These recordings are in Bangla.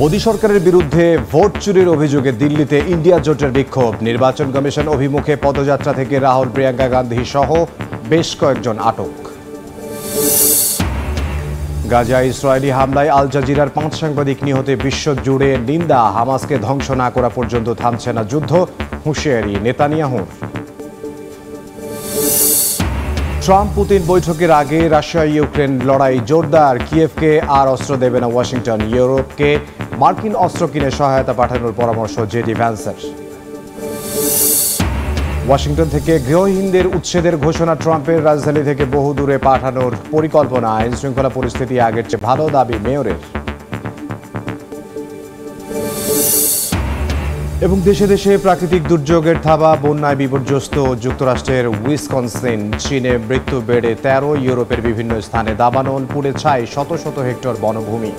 মোদী সরকারের বিরুদ্ধে ভোট চুরির অভিযোগে দিল্লিতে ইন্ডিয়া জোটের বিক্ষোভ। নির্বাচন কমিশন অভিমুখে পদযাত্রা থেকে রাহুল, প্রিয়াঙ্কা গান্ধী সহ বেশ কয়েকজন আটক। গাজায় ইসরায়েলি হামলায় আল জাজিরার 5 সাংবাদিক নিহতে বিশ্বজুড়ে নিন্দা। হামাসকে ধ্বংস না করা পর্যন্ত থামছে না যুদ্ধ, হুঁশিয়ারি নেতানিয়াহুর। ট্রাম্প পুতিন বৈঠকের আগে রাশিয়া ইউক্রেন লড়াই জোরদার। কিয়েভকে আর অস্ত্র দেবে না ওয়াশিংটন। ইউরোপকে মার্কিন অস্ত্র কিনে সহায়তা পাঠানোর পরামর্শ জেডি ভ্যান্সের। ওয়াশিংটন থেকে গৃহহীনদের উচ্ছেদের ঘোষণা ট্রাম্পের। রাজধানী থেকে বহু দূরে পাঠানোর পরিকল্পনা। আইন শৃঙ্খলা পরিস্থিতি আগের চেয়ে ভালো, দাবি মেয়রের। এবং দেশে দেশে প্রাকৃতিক দুর্যোগের থাবা, বন্যায় বিপর্যস্ত যুক্তরাষ্ট্রের উইসকনসিন। চীনে মৃত্যু বেড়ে 13, ইউরোপের বিভিন্ন স্থানে দাবানল, পুড়ে ছাই শত শত হেক্টর বনভূমি।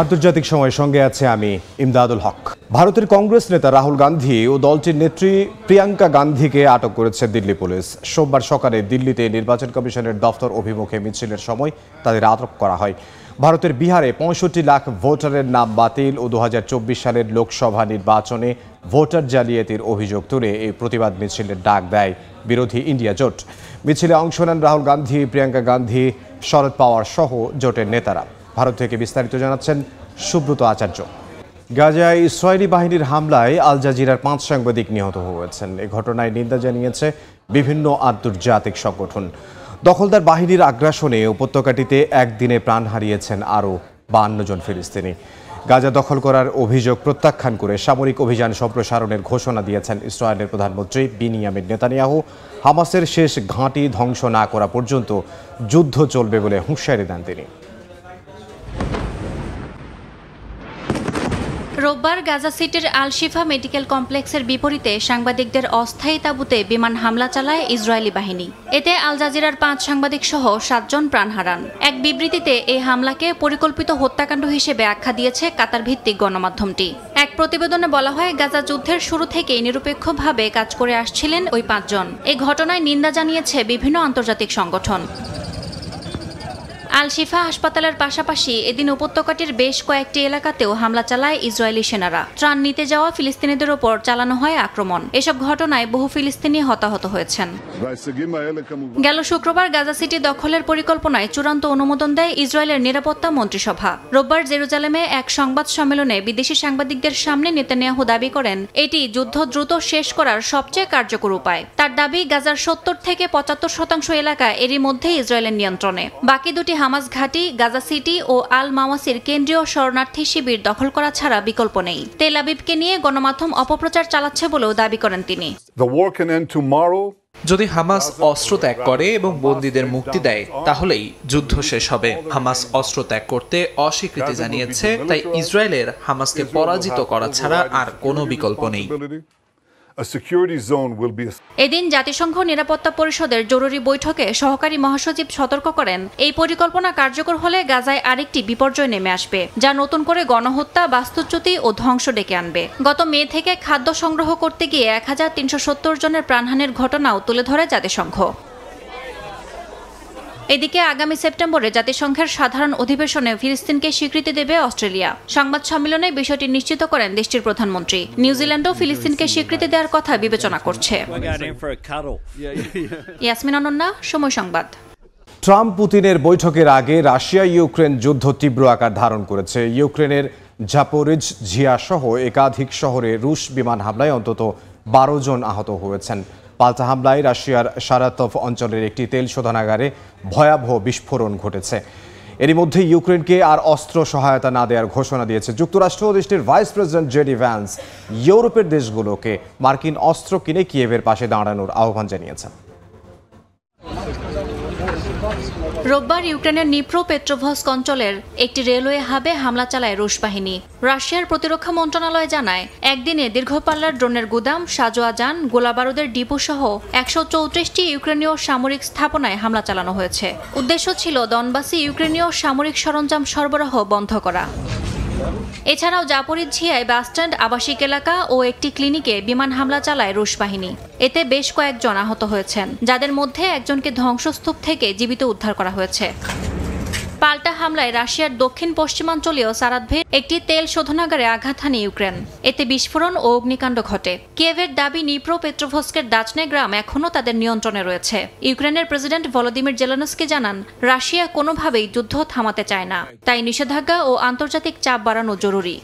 আন্তর্জাতিক সময়ের সঙ্গে আছে আমি ইমদাদুল হক। ভারতের কংগ্রেস নেতা রাহুল গান্ধী ও দলটির নেত্রী প্রিয়াঙ্কা গান্ধীকে আটক করেছে দিল্লি পুলিশ। সোমবার সকালে দিল্লিতে নির্বাচন কমিশনের দফতর অভিমুখে মিছিলের সময় তাদের আটক করা হয়। ভারতের বিহারে 65 লাখ ভোটারের নাম বাতিল ও 2024 সালের লোকসভা নির্বাচনে ভোটার জালিয়াতির অভিযোগ তুলে এই প্রতিবাদ মিছিলের ডাক দেয় বিরোধী ইন্ডিয়া জোট। মিছিলে অংশ নেন রাহুল গান্ধী, প্রিয়াঙ্কা গান্ধী, শরদ পাওয়ার সহ জোটের নেতারা। ভারত থেকে বিস্তারিত জানাচ্ছেন সুব্রত আচার্য। গাজায় ইসরায়েলি বাহিনীর হামলায় আল জাজিরার 5 সাংবাদিক নিহত হয়েছেন। এ ঘটনায় নিন্দা জানিয়েছে বিভিন্ন আন্তর্জাতিক সংগঠন। দখলদার বাহিনীর আগ্রাসনে উপত্যকাটিতে একদিনে প্রাণ হারিয়েছেন আরও 52 জন ফিলিস্তিনি। গাজা দখল করার অভিযোগ প্রত্যাখ্যান করে সামরিক অভিযান সম্প্রসারণের ঘোষণা দিয়েছেন ইসরায়েলের প্রধানমন্ত্রী বিনিয়ামিন নেতানিয়াহু। হামাসের শেষ ঘাঁটি ধ্বংস না করা পর্যন্ত যুদ্ধ চলবে বলে হুঁশিয়ারি দেন তিনি। রোববার গাজা সিটির আল শিফা মেডিকেল কমপ্লেক্সের বিপরীতে সাংবাদিকদের অস্থায়ী তাঁবুতে বিমান হামলা চালায় ইসরায়েলি বাহিনী। এতে আল জাজিরার 5 সাংবাদিক সহ 7 জন প্রাণ হারান। এক বিবৃতিতে এই হামলাকে পরিকল্পিত হত্যাকাণ্ড হিসেবে আখ্যা দিয়েছে কাতার ভিত্তিক গণমাধ্যমটি। এক প্রতিবেদনে বলা হয়, গাজা যুদ্ধের শুরু থেকেই নিরপেক্ষভাবে কাজ করে আসছিলেন ওই 5 জন। এই ঘটনায় নিন্দা জানিয়েছে বিভিন্ন আন্তর্জাতিক সংগঠন। আল শিফা হাসপাতালের পাশাপাশি এদিন উপত্যকাটির বেশ কয়েকটি এলাকাতেও হামলা চালায় ইসরায়েলি সেনারা। ত্রাণ নিতে যাওয়া ফিলিস্তিনিদের ওপর চালানো হয় আক্রমণ। এসব ঘটনায় বহু ফিলিস্তিনি হতাহত হয়েছেন। গেল শুক্রবার গাজা সিটি দখলের পরিকল্পনায় চূড়ান্ত অনুমোদন দেয় ইসরায়েলের নিরাপত্তা মন্ত্রিসভা। রোববার জেরুজালেমে এক সংবাদ সম্মেলনে বিদেশি সাংবাদিকদের সামনে নেতানিয়াহু দাবি করেন, এটি যুদ্ধ দ্রুত শেষ করার সবচেয়ে কার্যকর উপায়। তার দাবি, গাজার 70 থেকে 75% এলাকা এরই মধ্যে ইসরায়েলের নিয়ন্ত্রণে। বাকি দুটি হামাস ঘাঁটি গাজা সিটি ও আল মাওয়াসির কেন্দ্রীয় শরণার্থী শিবির দখল করা ছাড়া বিকল্প নেই। তেল আবিবকে নিয়ে গণমাধ্যম অপপ্রচার চালাচ্ছে বলেও দাবি করেন তিনি। যদি হামাস অস্ত্র ত্যাগ করে এবং বন্দীদের মুক্তি দেয়, তাহলেই যুদ্ধ শেষ হবে। হামাস অস্ত্র ত্যাগ করতে অস্বীকৃতি জানিয়েছে, তাই ইসরায়েলের হামাসকে পরাজিত করা ছাড়া আর কোনো বিকল্প নেই। এদিন জাতিসংঘ নিরাপত্তা পরিষদের জরুরি বৈঠকে সহকারী মহাসচিব সতর্ক করেন, এই পরিকল্পনা কার্যকর হলে গাজায় আরেকটি বিপর্যয় নেমে আসবে, যা নতুন করে গণহত্যা, বাস্তুচ্যুতি ও ধ্বংস ডেকে আনবে। গত মে থেকে খাদ্য সংগ্রহ করতে গিয়ে 1370 জনের প্রাণহানির ঘটনাও তুলে ধরে জাতিসংঘ। এদিকে আগামী সেপ্টেম্বরে জাতিসংঘের সাধারণ অধিবেশনে ফিলিস্তিনকে স্বীকৃতি দেবে অস্ট্রেলিয়া। সংবাদ সম্মেলনে বিষয়টি নিশ্চিত করেন দেশটির প্রধানমন্ত্রী। নিউজিল্যান্ডও ফিলিস্তিনকে স্বীকৃতি দেওয়ার কথা বিবেচনা করছে। ইয়াসমিন অনন্যা, সময় সংবাদ। ট্রাম্প পুতিনের বৈঠকের আগে রাশিয়া ইউক্রেন যুদ্ধ তীব্র আকার ধারণ করেছে। ইউক্রেনের জাপোরিজঝিয়া সহ একাধিক শহরে রুশ বিমান হামলায় অন্তত 12 জন আহত হয়েছেন। পাল্টা হামলায় রাশিয়ার সারাতভ অঞ্চলের একটি তেল শোধনাগারে ভয়াবহ বিস্ফোরণ ঘটেছে। এরই মধ্যে ইউক্রেনকে আর অস্ত্র সহায়তা না দেওয়ার ঘোষণা দিয়েছে যুক্তরাষ্ট্র। দেশটির ভাইস প্রেসিডেন্ট জেডি ভ্যান্স ইউরোপের দেশগুলোকে মার্কিন অস্ত্র কিনে কিয়েভের পাশে দাঁড়ানোর আহ্বান জানিয়েছেন। রোববার ইউক্রেনের নিপ্রো পেট্রোভস্ক অঞ্চলের একটি রেলওয়ে হাবে হামলা চালায় রুশ বাহিনী। রাশিয়ার প্রতিরক্ষা মন্ত্রণালয় জানায়, একদিনে দীর্ঘপাল্লার ড্রোনের গুদাম, সাজোয়া যান, গোলাবারুদের ডিপো সহ 134টি ইউক্রেনীয় সামরিক স্থাপনায় হামলা চালানো হয়েছে। উদ্দেশ্য ছিল দনবাসে ইউক্রেনীয় সামরিক সরঞ্জাম সরবরাহ বন্ধ করা। এছাড়াও জাপোরিঝিয়ায় বাসস্ট্যান্ড, আবাসিক এলাকা ও একটি ক্লিনিকে বিমান হামলা চালায় রুশ বাহিনী। এতে বেশ কয়েকজন আহত হয়েছেন, যাদের মধ্যে একজনকে ধ্বংসস্তূপ থেকে জীবিত উদ্ধার করা হয়েছে। পাল্টা হামলায় রাশিয়ার দক্ষিণ পশ্চিমাঞ্চলীয় সারাদভের একটি তেল শোধনাগারে আঘাত হানে ইউক্রেন। এতে বিস্ফোরণ ও অগ্নিকাণ্ড ঘটে। কিয়েভের দাবি, নিপ্রো পেট্রোভস্কের দাচনে গ্রাম এখনও তাদের নিয়ন্ত্রণে রয়েছে। ইউক্রেনের প্রেসিডেন্ট ভলোদিমির জেলেনস্কি জানান, রাশিয়া কোনোভাবেই যুদ্ধ থামাতে চায় না, তাই নিষেধাজ্ঞা ও আন্তর্জাতিক চাপ বাড়ানো জরুরি।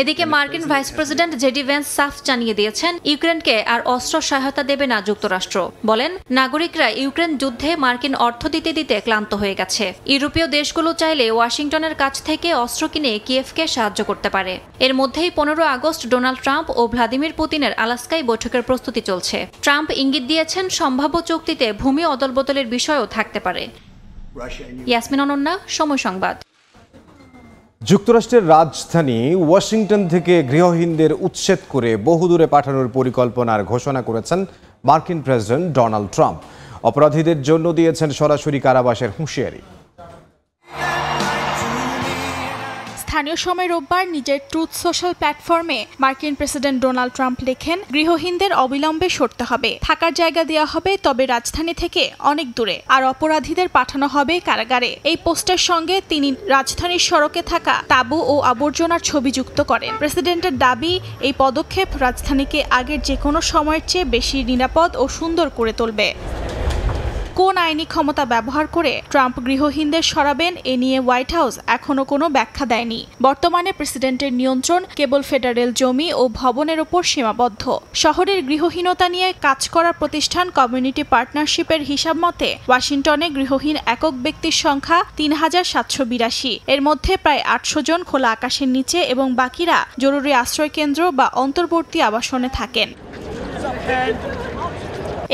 এদিকে মার্কিন ভাইস প্রেসিডেন্ট জেডি ভ্যান্স সাফ জানিয়ে দিয়েছেন, ইউক্রেনকে আর অস্ত্র সহায়তা দেবে না যুক্তরাষ্ট্র। বলেন, নাগরিকরা ইউক্রেন যুদ্ধে মার্কিন অর্থ দিতে দিতে ক্লান্ত হয়ে গেছে। ইউরোপীয় দেশগুলো চাইলে ওয়াশিংটনের কাছ থেকে অস্ত্র কিনে কিয়েভকে সাহায্য করতে পারে। এর মধ্যেই 15 আগস্ট ডোনাল্ড ট্রাম্প ও ভ্লাদিমির পুতিনের আলাস্কায় বৈঠকের প্রস্তুতি চলছে। ট্রাম্প ইঙ্গিত দিয়েছেন, সম্ভাব্য চুক্তিতে ভূমি অদলবদলের বিষয়ও থাকতে পারে। ইয়াসমিন অনন্যা, সময় সংবাদ। যুক্তরাষ্ট্রের রাজধানী ওয়াশিংটন থেকে গৃহহীনদের উচ্ছেদ করে বহুদূরে পাঠানোর পরিকল্পনার ঘোষণা করেছেন মার্কিন প্রেসিডেন্ট ডোনাল্ড ট্রাম্প। অপরাধীদের জন্য দিয়েছেন সরাসরি কারাবাসের হুঁশিয়ারি। স্থানীয় সময় রোববার নিজের ট্রুথ সোশ্যাল প্ল্যাটফর্মে মার্কিন প্রেসিডেন্ট ডোনাল্ড ট্রাম্প লেখেন, গৃহহীনদের অবিলম্বে সরতে হবে, থাকার জায়গা দেওয়া হবে, তবে রাজধানী থেকে অনেক দূরে, আর অপরাধীদের পাঠানো হবে কারাগারে। এই পোস্টের সঙ্গে তিনি রাজধানীর সড়কে থাকা তাঁবু ও আবর্জনার ছবি যুক্ত করেন। প্রেসিডেন্টের দাবি, এই পদক্ষেপ রাজধানীকে আগের যে কোনো সময়ের চেয়ে বেশি নিরাপদ ও সুন্দর করে তুলবে। কোন আইনি ক্ষমতা ব্যবহার করে ট্রাম্প গৃহহীনদের সরাবেন, এ নিয়ে হোয়াইট হাউস এখনো কোনো ব্যাখ্যা দেয়নি। বর্তমানে প্রেসিডেন্টের নিয়ন্ত্রণ কেবল ফেডারেল জমি ও ভবনের উপর সীমাবদ্ধ। শহরের গৃহহীনতা নিয়ে কাজ করা প্রতিষ্ঠান কমিউনিটি পার্টনারশিপের হিসাব মতে ওয়াশিংটনে গৃহহীন একক ব্যক্তির সংখ্যা 3782। এর মধ্যে প্রায় 800 জন খোলা আকাশের নিচে এবং বাকিরা জরুরি আশ্রয় কেন্দ্র বা অন্তর্বর্তী আবাসনে থাকেন।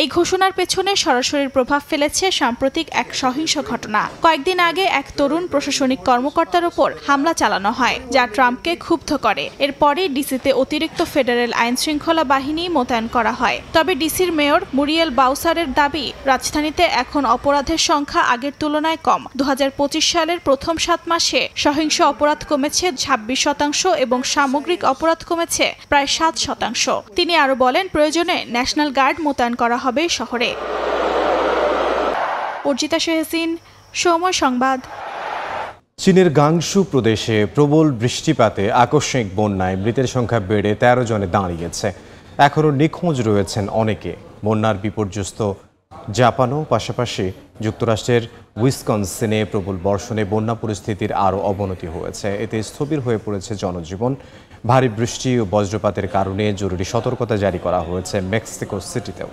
এই ঘোষণার পেছনে সরাসরি প্রভাব ফেলেছে সাম্প্রতিক এক সহিংস ঘটনা। কয়েকদিন আগে এক তরুণ প্রশাসনিক কর্মকর্তার উপর হামলা চালানো হয়, যা ট্রাম্পকে ক্ষুব্ধ করে। এরপরে ডিসিতে অতিরিক্ত ফেডারেল আইন শৃঙ্খলা বাহিনী মোতায়েন করা হয়। তবে ডিসির মেয়র মুরিয়েল বাউসারের দাবি, রাজধানীতে এখন অপরাধের সংখ্যা আগের তুলনায় কম। 2025 সালের প্রথম 7 মাসে সহিংস অপরাধ কমেছে 26% এবং সামগ্রিক অপরাধ কমেছে প্রায় 7%। তিনি আরো বলেন, প্রয়োজনে ন্যাশনাল গার্ড মোতায়েন করা হবে শহরে। অর্জিতা শেহসিন, সময় সংবাদ। চীনের গাংশু প্রদেশে প্রবল বৃষ্টিপাতে আকস্মিক বন্যায় মৃতের সংখ্যা বেড়ে 13 জনে দাঁড়িয়েছে। এখনও নিখোঁজ রয়েছেন অনেকে। বন্যার বিপর্যস্ত জাপানও, পাশাপাশি যুক্তরাষ্ট্রের উইসকনসিনে প্রবল বর্ষণে বন্যা পরিস্থিতির আরও অবনতি হয়েছে। এতে স্থবির হয়ে পড়েছে জনজীবন। ভারী বৃষ্টি ও বজ্রপাতের কারণে জরুরি সতর্কতা জারি করা হয়েছে মেক্সিকো সিটিতেও।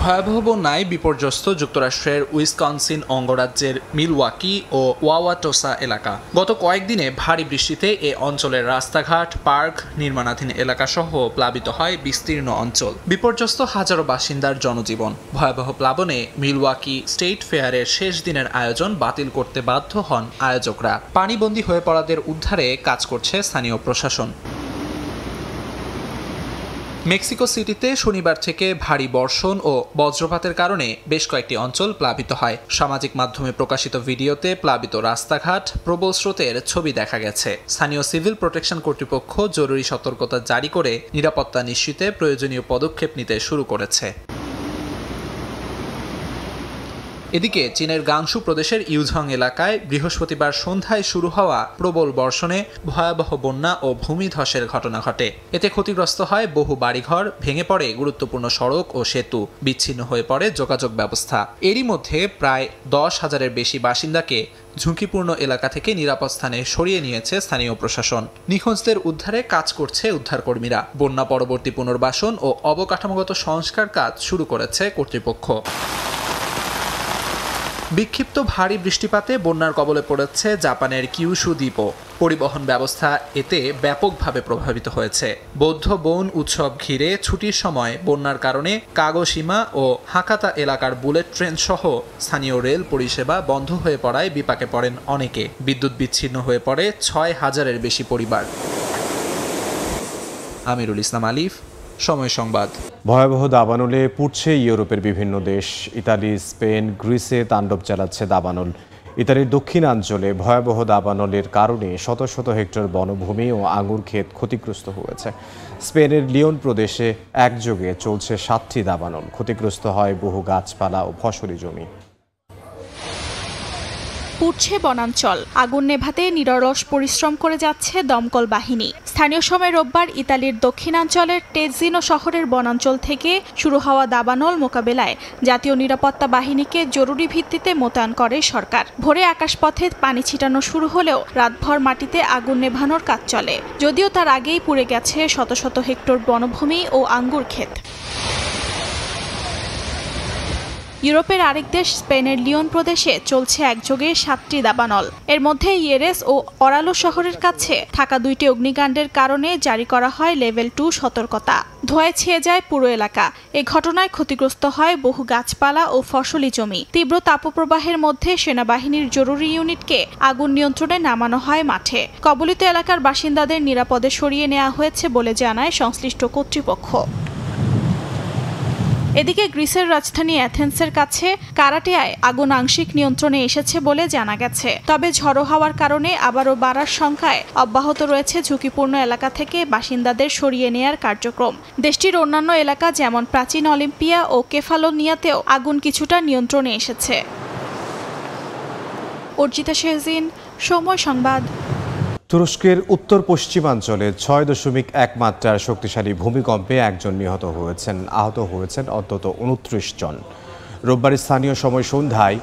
ভয়াবহ বন্যায় বিপর্যস্ত যুক্তরাষ্ট্রের উইসকনসিন অঙ্গরাজ্যের মিলওয়াকি ও ওয়াওয়াটোসা এলাকা। গত কয়েকদিনে ভারী বৃষ্টিতে এ অঞ্চলের রাস্তাঘাট, পার্ক, নির্মাণাধীন এলাকাসহ প্লাবিত হয় বিস্তীর্ণ অঞ্চল। বিপর্যস্ত হাজারো বাসিন্দার জনজীবন। ভয়াবহ প্লাবনে মিলওয়াকি স্টেট ফেয়ারের শেষ দিনের আয়োজন বাতিল করতে বাধ্য হন আয়োজকরা। পানিবন্দী হয়ে পড়াদের উদ্ধারে কাজ করছে স্থানীয় প্রশাসন। মেক্সিকো সিটিতে শনিবার থেকে ভারী বর্ষণ ও বজ্রপাতের কারণে বেশ কয়েকটি অঞ্চল প্লাবিত হয়। সামাজিক মাধ্যমে প্রকাশিত ভিডিওতে প্লাবিত রাস্তাঘাট, প্রবল স্রোতের ছবি দেখা গেছে। স্থানীয় সিভিল প্রোটেকশন কর্তৃপক্ষ জরুরি সতর্কতা জারি করে নিরাপত্তা নিশ্চিতে প্রয়োজনীয় পদক্ষেপ নিতে শুরু করেছে। এদিকে চীনের গাংশু প্রদেশের ইউঝং এলাকায় বৃহস্পতিবার সন্ধ্যায় শুরু হওয়া প্রবল বর্ষণে ভয়াবহ বন্যা ও ভূমিধসের ঘটনা ঘটে। এতে ক্ষতিগ্রস্ত হয় বহু বাড়িঘর, ভেঙে পড়ে গুরুত্বপূর্ণ সড়ক ও সেতু, বিচ্ছিন্ন হয়ে পড়ে যোগাযোগ ব্যবস্থা। এরই মধ্যে প্রায় 10,000-এর বেশি বাসিন্দাকে ঝুঁকিপূর্ণ এলাকা থেকে নিরাপদ স্থানে সরিয়ে নিয়েছে স্থানীয় প্রশাসন। নিখোঁজদের উদ্ধারে কাজ করছে উদ্ধারকর্মীরা। বন্যা পরবর্তী পুনর্বাসন ও অবকাঠামোগত সংস্কার কাজ শুরু করেছে কর্তৃপক্ষ। বিক্ষিপ্ত ভারী বৃষ্টিপাতে বন্যার কবলে পড়েছে জাপানের কিউশু দ্বীপও। পরিবহন ব্যবস্থা এতে ব্যাপকভাবে প্রভাবিত হয়েছে। বৌদ্ধ বন উৎসব ঘিরে ছুটির সময় বন্যার কারণে কাগোশিমা ও হাকাতা এলাকার বুলেট ট্রেন সহ স্থানীয় রেল পরিষেবা বন্ধ হয়ে পড়ায় বিপাকে পড়েন অনেকে। বিদ্যুৎ বিচ্ছিন্ন হয়ে পড়ে 6,000-এর বেশি পরিবার। আমিরুল ইসলাম আলিফ, সময় সংবাদ। ভয়াবহ দাবানলে পুড়ছে ইউরোপের বিভিন্ন দেশ। ইতালি, স্পেন, গ্রিসে তাণ্ডব চালাচ্ছে দাবানল। ইতালির দক্ষিণাঞ্চলে ভয়াবহ দাবানলের কারণে শত শত হেক্টর বনভূমি ও আঙুর ক্ষেত ক্ষতিগ্রস্ত হয়েছে। স্পেনের লিওন প্রদেশে একযোগে চলছে 7টি দাবানল। ক্ষতিগ্রস্ত হয় বহু গাছপালা ও ফসলি জমি। পুড়ছে বনাঞ্চল, আগুন নেভাতে নিরলস পরিশ্রম করে যাচ্ছে দমকল বাহিনী। স্থানীয় সময় রোববার ইতালির দক্ষিণাঞ্চলের টেজিনো শহরের বনাঞ্চল থেকে শুরু হওয়া দাবানল মোকাবেলায় জাতীয় নিরাপত্তা বাহিনীকে জরুরি ভিত্তিতে মোতায়েন করে সরকার। ভোরে আকাশপথে পানি ছিটানো শুরু হলেও রাতভর মাটিতে আগুন নেভানোর কাজ চলে, যদিও তার আগেই পুড়ে গেছে শত শত হেক্টর বনভূমি ও আঙ্গুর ক্ষেত। ইউরোপের আরেক দেশ স্পেনের লিওন প্রদেশে চলছে একযোগে 7টি দাবানল। এর মধ্যে ইয়েরেস ও অরালো শহরের কাছে থাকা 2টি অগ্নিকাণ্ডের কারণে জারি করা হয় লেভেল 2 সতর্কতা। ধোঁয়ায় ছেয়ে যায় পুরো এলাকা। এ ঘটনায় ক্ষতিগ্রস্ত হয় বহু গাছপালা ও ফসলি জমি। তীব্র তাপপ্রবাহের মধ্যে সেনাবাহিনীর জরুরি ইউনিটকে আগুন নিয়ন্ত্রণে নামানো হয় মাঠে। কবলিত এলাকার বাসিন্দাদের নিরাপদে সরিয়ে নেওয়া হয়েছে বলে জানায় সংশ্লিষ্ট কর্তৃপক্ষ। এদিকে গ্রিসের রাজধানী অ্যাথেন্সের কাছে কারাটিয়ায় আগুন আংশিক নিয়ন্ত্রণে এসেছে বলে জানা গেছে। তবে ঝড়ো হওয়ার কারণে আবারও বাড়ার সংখ্যায় অব্যাহত রয়েছে ঝুঁকিপূর্ণ এলাকা থেকে বাসিন্দাদের সরিয়ে নেয়ার কার্যক্রম। দেশটির অন্যান্য এলাকা যেমন প্রাচীন অলিম্পিয়া ও কেফালোনিয়াতেও আগুন কিছুটা নিয়ন্ত্রণে এসেছে। অর্জিতা শেহজিন, সময় সংবাদ। তুরস্কের উত্তর পশ্চিমাঞ্চলে 6.1 মাত্রার শক্তিশালী ভূমিকম্পে একজন নিহত হয়েছেন। আহত হয়েছেন অন্তত 29 জন। রোববার স্থানীয় সময় সন্ধ্যায়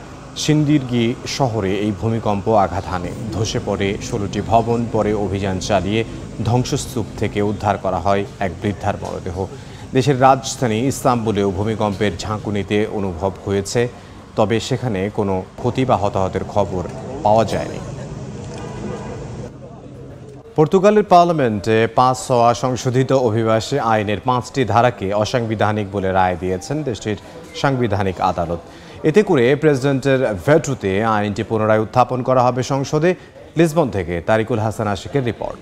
সিন্দিরগি শহরে এই ভূমিকম্প আঘাত হানে। ধসে পড়ে 16টি ভবন। পরে অভিযান চালিয়ে ধ্বংসস্তূপ থেকে উদ্ধার করা হয় এক বৃদ্ধার মরদেহ। দেশের রাজধানী ইস্তাম্বুলেও ভূমিকম্পের ঝাঁকুনিতে অনুভব হয়েছে, তবে সেখানে কোনো ক্ষতি বা হতাহতের খবর পাওয়া যায়নি। পর্তুগালের পার্লামেন্টে পাস হওয়া সংশোধিত অভিবাসী আইনের 5টি ধারাকে অসাংবিধানিক বলে রায় দিয়েছেন দেশটির সাংবিধানিক আদালত। এতে করে প্রেসিডেন্টের ভেটোতে আইনটি পুনরায় উত্থাপন করা হবে সংসদে। লিসবন থেকে তারিকুল হাসান আশিকের রিপোর্ট।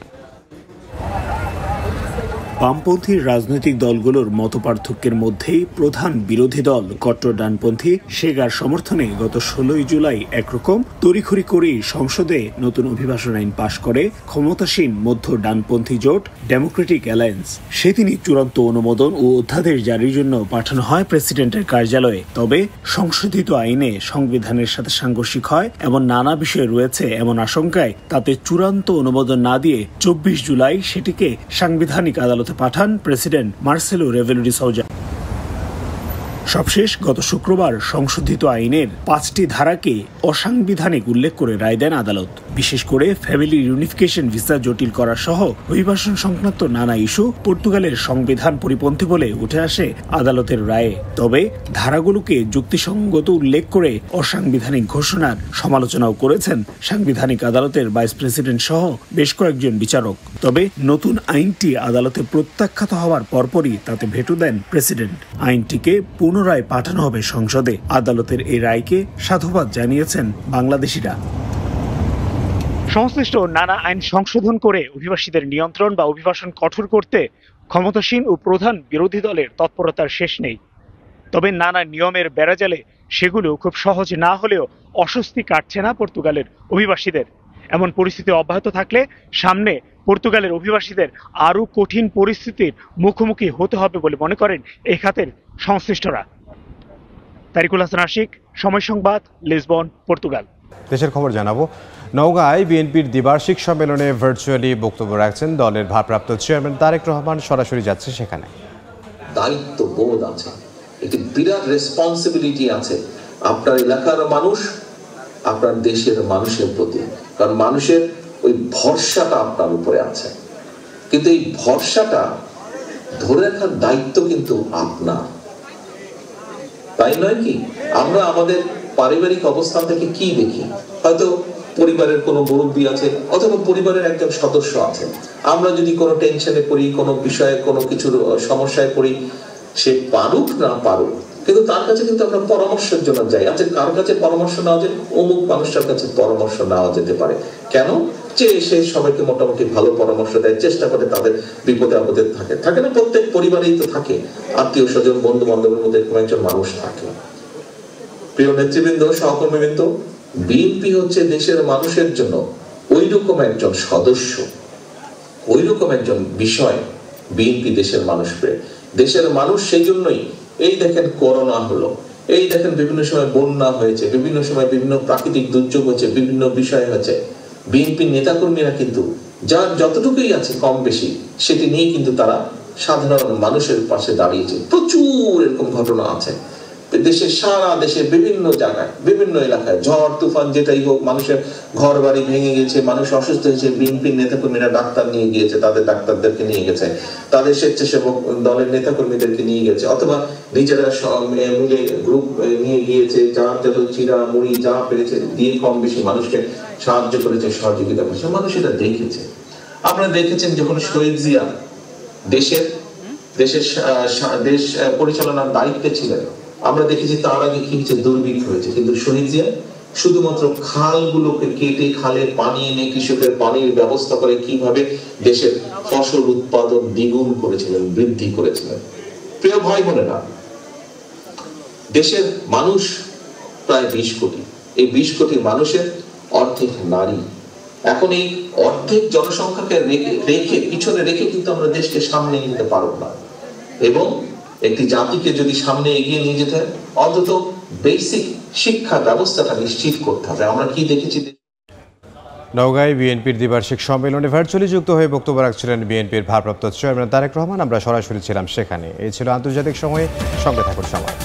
বামপন্থী রাজনৈতিক দলগুলোর মতপার্থক্যের মধ্যেই প্রধান বিরোধী দল কট্টর ডানপন্থী সেগার সমর্থনে গত 16 জুলাই একরকম তড়িঘড়ি করেই সংসদে নতুন অভিবাসন আইন পাশ করে ক্ষমতাসীন মধ্য ডানপন্থী জোট ডেমোক্রেটিক অ্যালায়েন্স। সেদিনই চূড়ান্ত অনুমোদন ও অধ্যাদেশ জারির জন্য পাঠানো হয় প্রেসিডেন্টের কার্যালয়ে। তবে সংশোধিত আইনে সংবিধানের সাথে সাংঘর্ষিক হয় এমন নানা বিষয় রয়েছে এমন আশঙ্কায় তাতে চূড়ান্ত অনুমোদন না দিয়ে 24 জুলাই সেটিকে সাংবিধানিক আদালতে পাঠান প্রেসিডেন্ট মার্সেলো রেভেলো ডি সাউজা। সবশেষ গত শুক্রবার সংশোধিত আইনের 5টি ধারাকে অসাংবিধানিক উল্লেখ করে রায় দেন আদালত। বিশেষ করে ফ্যামিলি ইউনিফিকেশন ভিসা জটিল করা সহ অভিবাসন সংক্রান্ত নানা ইস্যু পর্তুগালের সংবিধান পরিপন্থী বলে উঠে আসে আদালতের রায়ে। তবে ধারাগুলোকে যুক্তিসঙ্গত উল্লেখ করে অসাংবিধানিক ঘোষণার সমালোচনাও করেছেন সাংবিধানিক আদালতের ভাইস প্রেসিডেন্ট সহ বেশ কয়েকজন বিচারক। তবে নতুন আইনটি আদালতে প্রত্যাখ্যাত হওয়ার পরপরই তাতে ভেটো দেন প্রেসিডেন্ট। আইনটিকে পুনরায় পাঠানো হবে সংসদে। আদালতের এই রায়কে সাধুবাদ জানিয়েছেন বাংলাদেশিরা। সংশ্লিষ্ট নানা আইন সংশোধন করে অভিবাসীদের নিয়ন্ত্রণ বা অভিবাসন কঠোর করতে ক্ষমতাসীন ও প্রধান বিরোধী দলের তৎপরতার শেষ নেই। তবে নানা নিয়মের বেড়াজালে সেগুলো খুব সহজ না হলেও অস্বস্তি কাটছে না পর্তুগালের অভিবাসীদের। এমন পরিস্থিতি অব্যাহত থাকলে সামনে পর্তুগালের অভিবাসীদের আরও কঠিন পরিস্থিতির মুখোমুখি হতে হবে বলে মনে করেন এই খাতের সংশ্লিষ্টরা। তারিকুল হাসান আশিক, সময় সংবাদ, লিসবন, পর্তুগাল। দেশের খবর জানাবো। নওগাঁয় বিএনপির দ্বিবার্ষিক সম্মেলনে ভার্চুয়ালি বক্তব্য রাখছেন দলের ভারপ্রাপ্ত চেয়ারম্যান তারেক রহমান। সরাসরি যাচ্ছে সেখানে। দায়িত্ববোধ আছে, একটি বিরাট রেসপন্সিবিলিটি আছে আপনার এলাকার মানুষ, আপনার দেশের মানুষের প্রতি। কারণ মানুষের ওই ভরসাটা আপনার উপরে আছে, কিন্তু এই ভরসাটা ধরে রাখার দায়িত্ব কিন্তু আপনার, তাই নয় কি? আমরা আমাদের পারিবারিক অবস্থান থেকে কি দেখি? হয়তো পরিবারের কোনো মুরব্বী আছে অথবা পরিবারের একজন সদস্য আছে। আমরা যদি কোনো টেনশনে পড়ি, কোনো বিষয়ে কোনো কিছুর সমস্যায় পড়ি, সে পারুক না পারুক, কিন্তু তার কাছে কিন্তু আমরা পরামর্শের জন্য যাই। আচ্ছা, কার কাছে পরামর্শ নেওয়া যায়? অমুক মানুষটার কাছে পরামর্শ নেওয়া যেতে পারে। কেন? যে সে সবাইকে মোটামুটি ভালো পরামর্শ দেয়, চেষ্টা করে তাদের বিপদে আপদে থাকে না? প্রত্যেক পরিবারেই তো থাকে আত্মীয় স্বজন, বন্ধু বান্ধবের মধ্যে এরকম একজন মানুষ থাকে। প্রিয় নেতৃবৃন্দ, সহকর্মীবৃন্দ, বিএনপি হচ্ছে দেশের মানুষের জন্য ওই রকম একজন সদস্য, ওই রকম একজন বিষয়। বিএনপি দেশের মানুষ প্রিয়, দেশের মানুষ সেই জন্যই এই দেখেন করোনা হলো, এই দেখেন বিভিন্ন সময় বন্যা হয়েছে, বিভিন্ন সময় বিভিন্ন প্রাকৃতিক দুর্যোগ হয়েছে, বিভিন্ন বিষয় হয়েছে, বিএনপির নেতাকর্মীরা কিন্তু যার যতটুকুই আছে কম বেশি সেটি নিয়ে কিন্তু তারা সাধারণ মানুষের পাশে দাঁড়িয়েছে। প্রচুর এরকম ঘটনা আছে দেশের, সারা দেশে বিভিন্ন জায়গায় বিভিন্ন এলাকায়, ঝড় তুফান যেটাই হোক, মানুষের ঘর বাড়ি ভেঙে গেছে, মানুষ অসুস্থ হয়েছে, বিএনপির নেতাকর্মীরা ডাক্তার নিয়ে গিয়েছে, তাদের ডাক্তারদেরকে নিয়ে গেছে, তাদের স্বেচ্ছাসেবক দলের নেতাকর্মীদেরকে নিয়ে গেছে, অথবা নিজেরা মিলে গ্রুপ নিয়ে গিয়েছে, যার যত চিরা মুড়ি যা পেরেছে দিয়ে কম বেশি মানুষকে সাহায্য করেছে, সহযোগিতা করেছে। মানুষ এটা দেখেছে। আপনারা দেখেছেন যখন শহীদ জিয়া দেশ পরিচালনার দায়িত্বে ছিলেন, আমরা দেখেছি তার আগে কি হচ্ছে, দুর্ভিক্ষ হয়েছে, কিন্তু শহীদ জিয়া শুধুমাত্র খালগুলোকে কেটে খালে পানি এনে কৃষকের পানির ব্যবস্থা করে কিভাবে দেশের ফসল উৎপাদন দ্বিগুণ করেছিলেন, বৃদ্ধি করেছিলেন। প্রিয় ভাই বোনেরা, দেশের মানুষ প্রায় 20 কোটি। এই 20 কোটি মানুষের অর্ধেক নারী। এখন এই অর্ধেক জনসংখ্যাকে পিছনে রেখে কিন্তু আমরা দেশকে সামনে নিতে পারব না, এবং একটি জাতিকে যদি সামনে এগিয়ে নিয়ে যেতে হয় অন্তত বেসিক শিক্ষা ব্যবস্থাটা নিশ্চিত করতে হবে। আমরা কি দেখেছি, নওগাঁয় বিএনপির দ্বিবার্ষিক সম্মেলনে ভার্চুয়ালি যুক্ত হয়ে বক্তব্য রাখছিলেন বিএনপির ভারপ্রাপ্ত চেয়ারম্যান তারেক রহমান। আমরা সরাসরি ছিলাম সেখানে। এই ছিল আন্তর্জাতিক সময়ে, সঙ্গে থাকুন সমাজ।